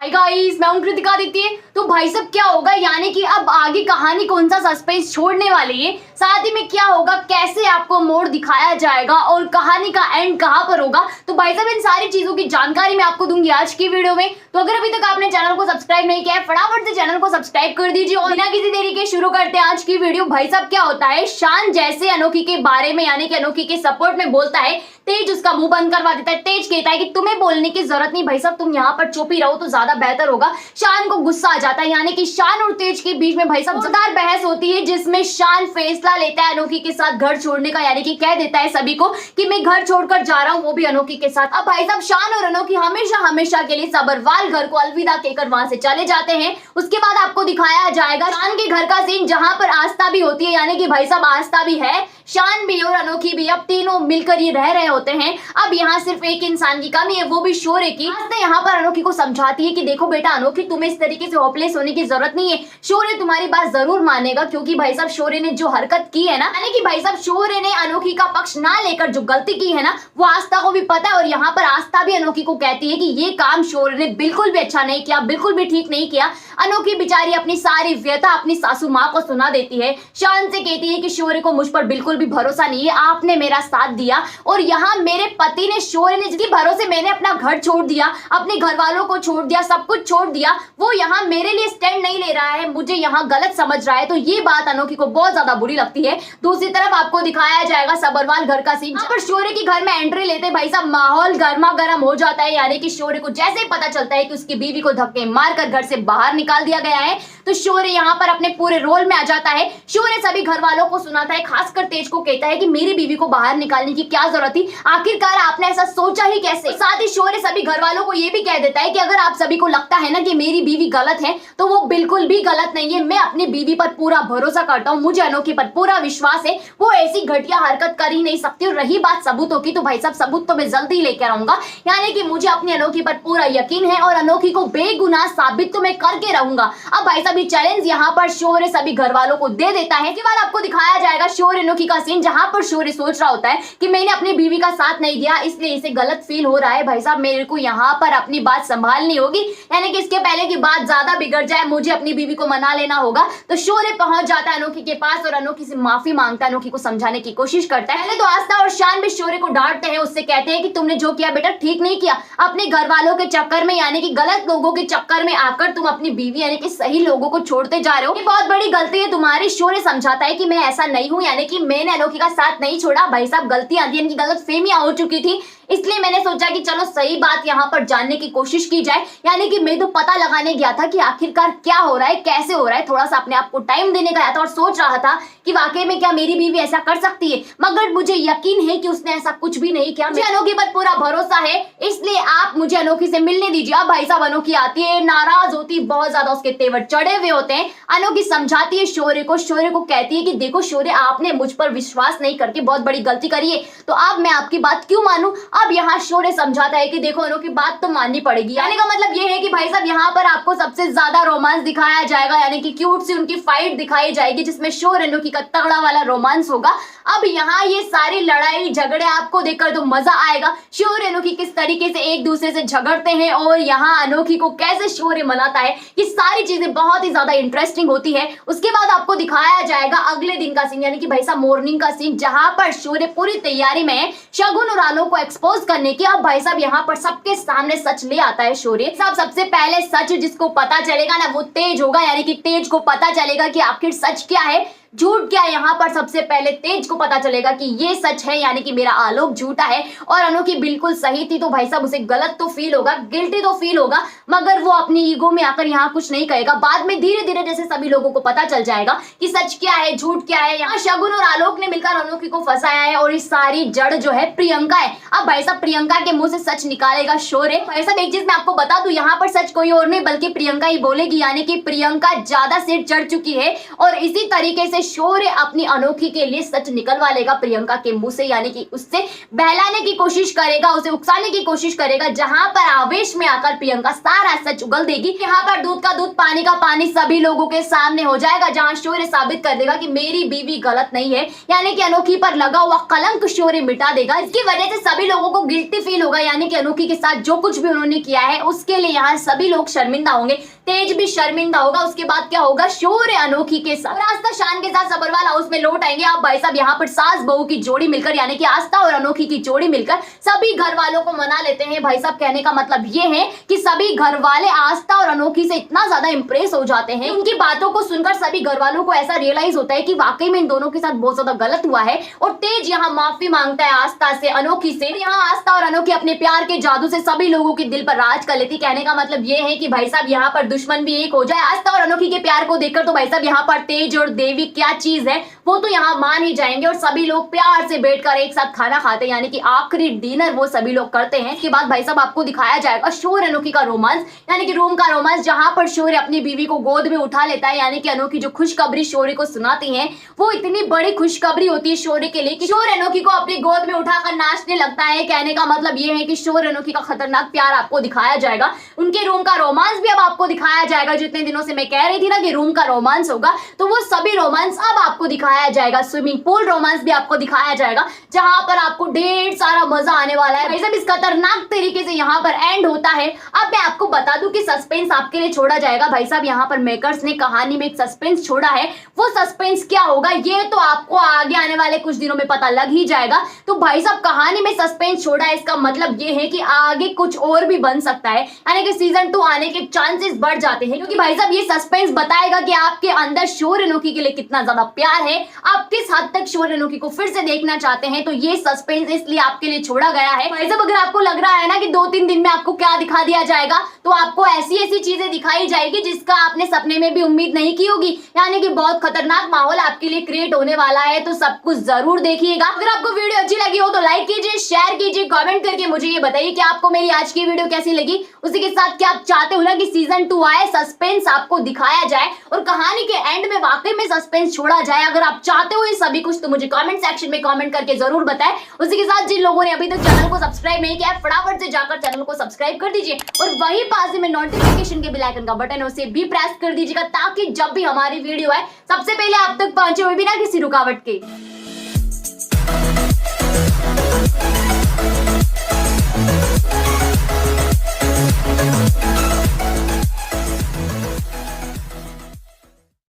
Hi guys, मैं हूं कृतिका आदित्य। तो भाई साहब क्या होगा, यानी कि अब आगे कहानी कौन सा सस्पेंस छोड़ने वाली है, साथ ही में क्या होगा, कैसे आपको मोड़ दिखाया जाएगा और कहानी का एंड कहां पर होगा। तो भाई साहब इन सारी चीजों की जानकारी मैं आपको दूंगी आज की वीडियो में। तो अगर अभी तक आपने चैनल को सब्सक्राइब नहीं किया है, फटाफट से चैनल को सब्सक्राइब कर दीजिए और बिना किसी देरी के शुरू करते हैं आज की वीडियो। भाई साहब क्या होता है, शान जैसे अनोखी के बारे में यानी कि अनोखी के सपोर्ट में बोलता है, तेज उसका मुंह बंद करवा देता है। तेज कहता है कि तुम्हें बोलने की जरूरत नहीं भाई साहब, तुम यहाँ पर चुप ही रहो तो ज्यादा बेहतर होगा। शान को गुस्सा आ जाता है, यानी कि शान और तेज के बीच में भाई साहब जोरदार बहस होती है, जिसमें शान फैसला लेता है अनोखी के साथ घर छोड़ने का, यानी कि कह देता है सभी को कि मैं घर छोड़कर जा रहा हूँ, वो भी अनोखी के साथ। अब भाई साहब शान और अनोखी हमेशा हमेशा के लिए सबरवाल घर को अलविदा कहकर वहां से चले जाते हैं। उसके बाद आपको दिखाया जाएगा शान के घर का सीन, जहां पर आस्था भी होती है, यानी कि भाई साहब आस्था भी है, शान भी और अनोखी भी, अब तीनों मिलकर ये रह रहे होते हैं। अब यहाँ सिर्फ एक इंसान की कमी है, वो भी शौर्य की। आस्था यहाँ पर अनोखी को समझाती है कि देखो बेटा अनोखी, तुम्हें इस तरीके से होपलेस होने की जरूरत नहीं है, शौर्य तुम्हारी बात जरूर मानेगा, क्योंकि भाई साहब शौर्य ने जो हरकत की है ना, यानी कि भाई साहब शौर्य ने अनोखी का पक्ष ना लेकर जो गलती की है ना, वो आस्था को भी पता है। और यहाँ पर आस्था भी अनोखी को कहती है कि ये काम शौर्य ने बिल्कुल भी अच्छा नहीं किया, बिल्कुल भी ठीक नहीं किया। अनोखी बेचारी अपनी सारी व्यथा अपनी सासू माँ को सुना देती है, शान से कहती है कि शौर्य को मुझ पर बिल्कुल भी भरोसा नहीं है, आपने मेरा साथ दिया और यहाँ मेरे पति ने शौर्य ने जिसके भरोसे मैंने अपना घर छोड़ दिया, अपने घर वालों को छोड़ दिया, सब कुछ छोड़ दिया, वो यहाँ मेरे लिए स्टैंड नहीं ले रहा है, मुझे यहाँ गलत समझ रहा है। तो ये बात अनोखी को बहुत ज्यादा बुरी लगती है। दूसरी तरफ आपको दिखाया जाएगा सबरवाल घर का सीन, पर शौर्य के घर में एंट्री लेते भाई साहब माहौल गर्मा गर्म हो जाता है, यानी कि शौर्य को जैसे ही पता चलता है कि उसकी बीवी को धक्के मारकर घर से बाहर निकाल दिया गया है, तो शौर्य यहाँ पर अपने पूरे रोल में आ जाता है। शौर्य सभी घर वालों को सुनाता है, खासकर तेज को कहता है कि मेरी बीवी को बाहर निकालने की क्या जरूरत थी, आखिरकार आपने ऐसा सोचा ही कैसे। साथ ही शौर्य सभी घर वालों को यह भी कह देता है कि अगर आप सभी को लगता है ना कि मेरी बीवी गलत है, तो वो बिल्कुल भी गलत नहीं है, मैं अपनी बीवी पर पूरा भरोसा करता हूँ, मुझे अनोखी पर पूरा विश्वास है, वो ऐसी घटिया हरकत कर ही नहीं सकती। और रही बात सबूतों की, तो भाई साहब सबूत तो मैं जल्दी लेकर आऊंगा, यानी कि मुझे अपनी अनोखी पर पूरा यकीन है और अनोखी को बेगुनाह साबित तो मैं करके रहूंगा। अब भाई साहब ये चैलेंज यहाँ पर शौर्य सभी घर वालों को दे देता है। इसके बाद आपको दिखाया जाएगा शौर्य अनोखी का सीन, जहां पर शौर्य सोच रहा होता है कि मैंने अपनी बीवी का साथ नहीं दिया, इसलिए इसे गलत फील हो रहा है। भाई साहब मेरे को यहाँ पर अपनी बात संभालनी होगी, यानी कि इसके पहले की बात ज्यादा बिगड़ जाए, मुझे अपनी बीवी को मना लेना होगा। तो शौर्य पहुंच जाता है अनोखी के पास और अनोखी से माफी मांगता है, अनोखी को समझाने की कोशिश करता है। पहले तो आस्था और शान भी शौर्य को डांटते हैं, उससे कहते हैं कि तुमने जो किया बेटा ठीक नहीं किया, अपने घर वालों के चक्कर में यानी कि गलत लोगों के चक्कर में आकर तुम अपनी बीवी यानी कि सही लोगों को छोड़ते जा रहे हो, ये बहुत बड़ी गलती है तुम्हारी। शौर्य समझाता है कि मैं ऐसा नहीं हूं, यानी कि मैंने अनोखी का साथ नहीं छोड़ा। भाई साहब गलतियां थी, इनकी गलतफहमियां हो चुकी थी, इसलिए मैंने सोचा कि चलो सही बात यहाँ पर जानने की कोशिश की जाए, यानी कि मैं तो पता लगाने गया था कि आखिरकार क्या हो रहा है, कैसे हो रहा है, थोड़ा सा अपने आप को टाइम देने गया था और सोच रहा था कि वाकई में क्या मेरी बीवी ऐसा कर सकती है, मगर मुझे यकीन है कि उसने ऐसा कुछ भी नहीं किया। मुझे अनोखी पर पूरा भरोसा है, इसलिए आप मुझे अनोखी से मिलने दीजिए। अब भाई साहब अनोखी आती है, नाराज होती, बहुत ज्यादा उसके तेवर चढ़े हुए होते हैं। अनोखी समझाती है शौर्य को कहती है कि देखो शौर्य, आपने मुझ पर विश्वास नहीं करके बहुत बड़ी गलती करी है, तो अब मैं आपकी बात क्यों मानूं। अब यहाँ शौर्य समझाता है कि देखो अनोखी बात तो माननी पड़ेगी, यानी का मतलब ये है कि भाई साहब यहाँ पर आपको सबसे ज्यादा रोमांस दिखाया जाएगा, यानी कि क्यूट सी उनकी फाइट दिखाई जाएगी, जिसमें शौर्य अनोखी का तगड़ा वाला रोमांस होगा। अब यहाँ ये सारी लड़ाई झगड़े आपको देखकर तो मजा आएगा, शौर्य अनोखी किस तरीके से एक दूसरे से झगड़ते हैं और यहाँ अनोखी को कैसे शौर्य मनाता है, ये सारी चीजें बहुत ही ज्यादा इंटरेस्टिंग होती है। उसके बाद आपको दिखाया जाएगा अगले दिन का सीन, यानी कि भाई साहब मॉर्निंग का सीन, जहां पर शौर्य पूरी तैयारी में शगुन और आलोक को एक्सपोज करने की। अब भाई साहब यहाँ पर सबके सामने सच ले आता है शौर्य साहब। सबसे पहले सच जिसको पता चलेगा ना, वो तेज होगा, यानी कि तेज को पता चलेगा कि आखिर सच क्या है, झूठ क्या है। यहाँ पर सबसे पहले तेज को पता चलेगा कि ये सच है, यानी कि मेरा आलोक झूठा है और अनोखी बिल्कुल सही थी। तो भाई साहब उसे गलत तो फील होगा, गिल्टी तो फील होगा, मगर वो अपनी ईगो में आकर यहाँ कुछ नहीं कहेगा। बाद में धीरे धीरे जैसे सभी लोगों को पता चल जाएगा कि सच क्या है, झूठ क्या है। यहाँ शगुन और आलोक ने मिलकर अनोखी को फंसाया है और इस सारी जड़ जो है प्रियंका है। अब भाई साहब प्रियंका के मुंह से सच निकालेगा शौर्य। भाई साहब एक चीज मैं आपको बता दूं, यहाँ पर सच कोई और नहीं बल्कि प्रियंका ही बोलेगी, यानी कि प्रियंका ज्यादा सिर चढ़ चुकी है और इसी तरीके से शौर्य अपनी अनोखी के लिए सच निकलवा लेगा प्रियंका के मुंह से, यानी कि उससे बहलाने की कोशिश करेगा, उसे उकसाने की कोशिश करेगा, जहां पर आवेश में आकर प्रियंका सारा सच उगल देगी। यहाँ पर दूध का दूध पानी का पानी सभी लोगों के सामने हो जाएगा, जहां शौर्य साबित कर देगा कि मेरी बीवी गलत नहीं है, यानी कि अनोखी पर लगा हुआ कलंक शौर्य मिटा देगा। इसकी वजह से सभी लोगों को गिल्टी फील होगा, यानी कि अनोखी के साथ जो कुछ भी उन्होंने किया है उसके लिए यहाँ सभी लोग शर्मिंदा होंगे, तेज भी शर्मिंदा होगा। उसके बाद क्या होगा, शौर्य अनोखी के साथ आस्था शान के साथ सबरवाल हाउस में लौट आएंगे। आप भाई साहब यहाँ पर सास बहू की जोड़ी मिलकर, यानी कि आस्था और अनोखी की जोड़ी मिलकर सभी घर वालों को मना लेते हैं। भाई साहब कहने का मतलब ये है कि सभी घर वाले आस्था और अनोखी से इतना ज्यादा इंप्रेस हो जाते हैं, उनकी बातों को सुनकर सभी घर वालों को ऐसा रियलाइज होता है कि वाकई में इन दोनों के साथ बहुत ज्यादा गलत हुआ है। और तेज यहाँ माफी मांगता है आस्था से, अनोखी से। यहाँ आस्था और अनोखी अपने प्यार के जादू से सभी लोगों के दिल पर राज कर लेती। कहने का मतलब ये है कि भाई साहब यहाँ पर दुश्मन भी एक हो जाए। आस्था और अनोखी के प्यार को देखकर तो भाई साहब यहाँ पर तेज और देवी क्या चीज है वो तो यहाँ मान ही जाएंगे, और सभी लोग प्यार से बैठकर एक साथ खाना खाते हैं, यानी कि आखिरी डिनर वो सभी लोग करते हैं। इसके बाद भाई साहब आपको दिखाया जाएगा शौर्य अनोखी का रोमांस, यानी कि रूम का रोमांस, जहां पर शौर्य अपनी बीवी को गोद में उठा लेता है, यानी कि अनोखी जो खुशखबरी शौर्य को सुनाती है वो इतनी बड़ी खुशखबरी होती है शौर्य के लिए कि शौर्य अनोखी को अपनी गोद में उठाकर नाचने लगता है। कहने का मतलब ये है कि शौर्य अनोखी का खतरनाक प्यार आपको दिखाया जाएगा, उनके रूम का रोमांस भी अब आपको दिखाया जाएगा। जितने दिनों से मैं कह रही थी ना कि रूम का रोमांस होगा, तो वो सभी रोमांस अब आपको दिखाया जाएगा। स्विमिंग पूल रोमांस भी आपको दिखाया जाएगा, जहां पर आपको ढेर सारा मजा आने वाला है। भाई इस खतरनाक तरीके से यहाँ पर एंड होता है। अब मैं आपको बता दूं कि सस्पेंस आपके लिए छोड़ा जाएगा। भाई साहब यहाँ पर मेकर्स ने कहानी में एक सस्पेंस छोड़ा है, वो सस्पेंस क्या होगा ये तो आपको आगे आने वाले कुछ दिनों में पता लग ही जाएगा। तो भाई साहब कहानी में सस्पेंस छोड़ा है, इसका मतलब ये है कि आगे कुछ और भी बन सकता है, यानी कि सीजन 2 आने के चांसेस बढ़ जाते हैं, क्योंकि भाई साहब ये सस्पेंस बताएगा कि आपके अंदर शौर्य अनोखी के लिए कितना ज्यादा प्यार है, आप किस हद तक शौर्य अनोखी को फिर से देखना चाहते हैं। तो ये सस्पेंस इसलिए आपके लिए छोड़ा गया है। भाई साहब अगर आपको लग रहा है ना कि 2-3 दिन में आपको क्या दिखा दिया जाएगा, तो आपको ऐसी ऐसी चीजें दिखाई जाएगी जिसका आपने सपने में भी उम्मीद नहीं की होगी, यानी कि बहुत खतरनाक माहौल आपके लिए क्रिएट होने वाला है। तो सब कुछ जरूर देखिएगा। अगर आपको वीडियो अच्छी लगी हो तो लाइक कीजिए, शेयर कीजिए, कमेंट करके मुझे ये बताइए कि आपको मेरी आज की वीडियो कैसी लगी। उसी के साथ क्या आप चाहते हो ना कि सीजन 2 आए, सस्पेंस आपको दिखाया जाए और कहानी के एंड में वाकई में सस्पेंस छोड़ा जाए। अगर आप चाहते हो ये सभी कुछ तो मुझे कमेंट सेक्शन में कमेंट करके जरूर बताएं। उसी के साथ जिन लोगों ने अभी तक चैनल को सब्सक्राइब नहीं किया है, फटाफट से जाकर चैनल को सब्सक्राइब कर दीजिए और वही पास में नोटिफिकेशन के बेल आइकन का बटन है उसे भी प्रेस कर दीजिएगा, ताकि जब भी हमारी वीडियो आए सबसे पहले आप तक पहुंचे हुए बिना किसी रुकावट के।